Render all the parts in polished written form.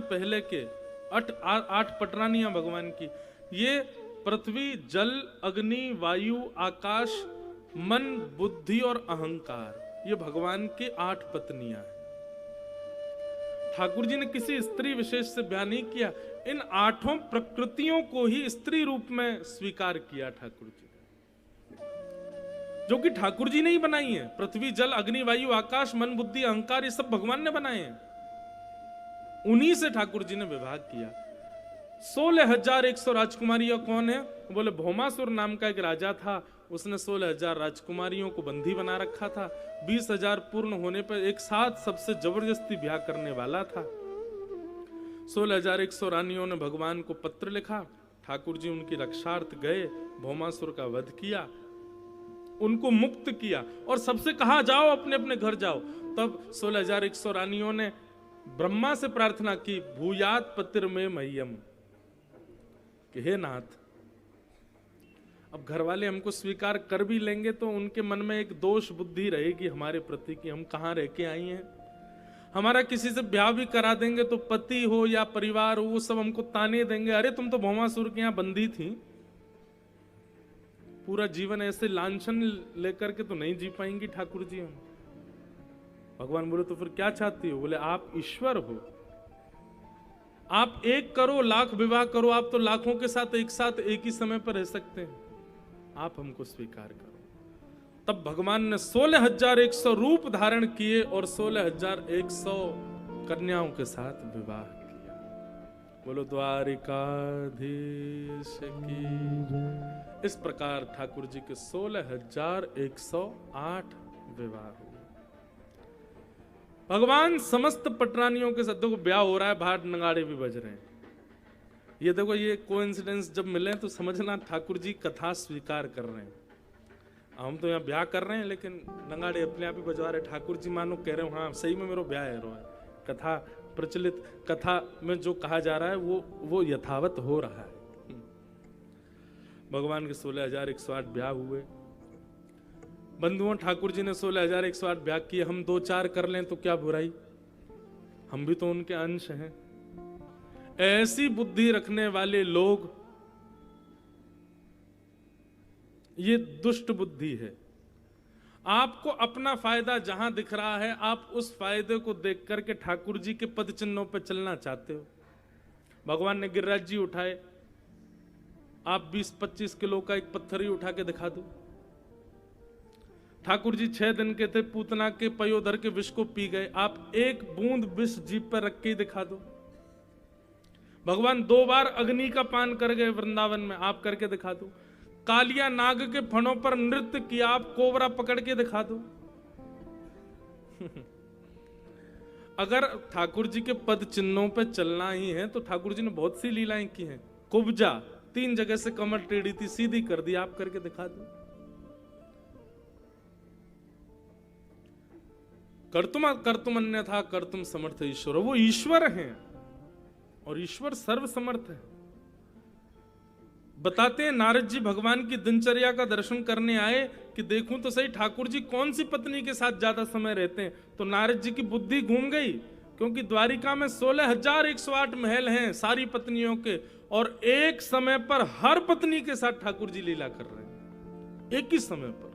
पहले के 8 पटरानियां भगवान की, ये पृथ्वी, जल, अग्नि, वायु, आकाश, मन, बुद्धि और अहंकार, ये भगवान की 8 पत्नियां हैं। ठाकुर जी ने किसी स्त्री विशेष से ब्याह नहीं किया, इन 8 प्रकृतियों को ही स्त्री रूप में स्वीकार किया ठाकुर जी, जो कि ठाकुर जी ने ही बनाई है। पृथ्वी, जल, अग्नि, वायु, आकाश, मन, बुद्धि, अहंकार, ये सब भगवान ने बनाए हैं। उन्हीं से ठाकुर जी ने विवाह किया। 16,100 राजकुमारियां कौन है? बोले भौमासुर नाम का एक राजा था, उसने 16,000 राजकुमारियों को बंदी बना रखा था। 20,000 पूर्ण होने पर एक साथ सबसे जबरदस्ती ब्याह करने वाला था। 16,100 रानियों ने भगवान को पत्र लिखा, ठाकुर जी उनकी रक्षार्थ गए, भौमासुर का वध किया, उनको मुक्त किया और सबसे कहा जाओ अपने अपने घर जाओ। तब 16,100 रानियों ने ब्रह्मा से प्रार्थना की, भूयात पतिर में मह्यम, कि हे नाथ, अब घर वाले हमको स्वीकार कर भी लेंगे तो उनके मन में एक दोष बुद्धि रहेगी हमारे प्रति कि हम कहाँ रह के आई हैं। हमारा किसी से ब्याह भी करा देंगे तो पति हो या परिवार हो, वो सब हमको ताने देंगे, अरे तुम तो भौमासुर के यहाँ बंदी थी, पूरा जीवन ऐसे लांछन लेकर के तो नहीं जी पाएंगी ठाकुर जी हम। भगवान बोले तो फिर क्या चाहती हो? बोले आप ईश्वर हो, आप एक करो, लाख विवाह करो, आप तो लाखों के साथ एक ही समय पर रह सकते हैं, आप हमको स्वीकार करो। तब भगवान ने 16,100 रूप धारण किए और 16,100 कन्याओं के साथ विवाह किया। बोलो द्वारिकाधीश की। इस प्रकार ठाकुर जी के 16,108 विवाह हुए। भगवान समस्त पटरानियों के साथ, देखो ब्याह हो रहा है, बाहर नगाड़े भी बज रहे हैं। ये देखो, ये कोइंसिडेंस जब मिले तो समझना ठाकुर जी कथा स्वीकार कर रहे हैं। हम तो यहाँ ब्याह कर रहे हैं लेकिन नगाड़े अपने आप ही बजवा रहे। ठाकुर जी मानो कह रहे हो हाँ सही में मेरा ब्याह है, कथा प्रचलित, कथा में जो कहा जा रहा है वो यथावत हो रहा है। भगवान के 16,108 ब्याह हुए। बंधुओं, ठाकुर जी ने 16,108 ब्याह किए, हम 2-4 कर लें तो क्या बुराई, हम भी तो उनके अंश हैं। ऐसी बुद्धि रखने वाले लोग, ये दुष्ट बुद्धि है। आपको अपना फायदा जहां दिख रहा है, आप उस फायदे को देख करके ठाकुर जी के पद चिन्हों पर चलना चाहते हो। भगवान ने गिरिराज जी उठाए, आप 20-25 किलो का एक पत्थर ही उठा के दिखा दो। ठाकुर जी 6 दिन के थे, पूतना के पयोधर के विष को पी गए, आप एक बूंद विष जीभ पर रख के दिखा दो। भगवान 2 बार अग्नि का पान कर गए वृंदावन में, आप करके दिखा दो। कालिया नाग के फणों पर नृत्य किया, आप कोबरा पकड़ के दिखा दो। अगर ठाकुर जी के पद चिन्हों पे चलना ही है तो ठाकुर जी ने बहुत सी लीलाएं की हैं। कुब्जा, 3 जगह से कमर टेढ़ी थी, सीधी कर दी, आप करके दिखा दो। कर्तुम अन्यथा कर्तुम समर्थ ईश्वर, वो ईश्वर हैं और ईश्वर सर्व समर्थ है। बताते हैं नारद जी भगवान की दिनचर्या का दर्शन करने आए कि देखूं तो सही ठाकुर जी कौन सी पत्नी के साथ ज्यादा समय रहते हैं। तो नारद जी की बुद्धि घूम गई, क्योंकि द्वारिका में 16,108 महल हैं सारी पत्नियों के, और एक समय पर हर पत्नी के साथ ठाकुर जी लीला कर रहे हैं, एक ही समय पर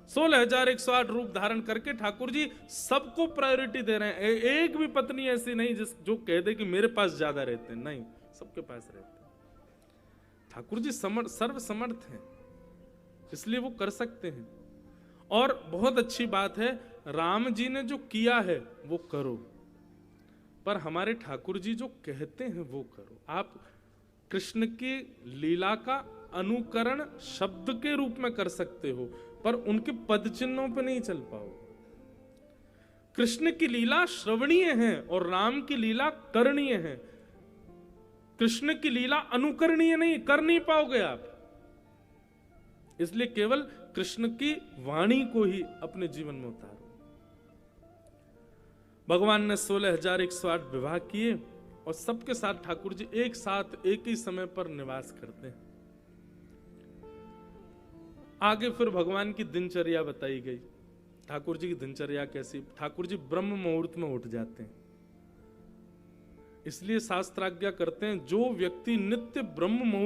16,108 रूप धारण करके ठाकुर जी सबको प्रायोरिटी दे रहे हैं। एक भी पत्नी ऐसी नहीं जो कह दे कि मेरे पास ज्यादा रहते हैं, नहीं, सबके पास रहते हैं। ठाकुर जी सर्व समर्थ हैं, इसलिए वो कर सकते हैं। और बहुत अच्छी बात है, राम जी ने जो किया है वो करो, पर हमारे ठाकुर जी जो कहते हैं वो करो। आप कृष्ण की लीला का अनुकरण शब्द के रूप में कर सकते हो, पर उनके पद चिन्हों पे नहीं चल पाओ। कृष्ण की लीला श्रवणीय है और राम की लीला करणीय है। कृष्ण की लीला अनुकरणीय नहीं, कर नहीं पाओगे आप। इसलिए केवल कृष्ण की वाणी को ही अपने जीवन में उतारो। भगवान ने 16,108 विवाह किए और सबके साथ ठाकुर जी एक साथ एक ही समय पर निवास करते हैं। आगे फिर भगवान की दिनचर्या बताई गई। ठाकुर जी की दिनचर्या कैसी? ठाकुर जी ब्रह्म मुहूर्त में उठ जाते हैं, इसलिए शास्त्राज्ञा करते हैं जो व्यक्ति नित्य ब्रह्म मुहूर्त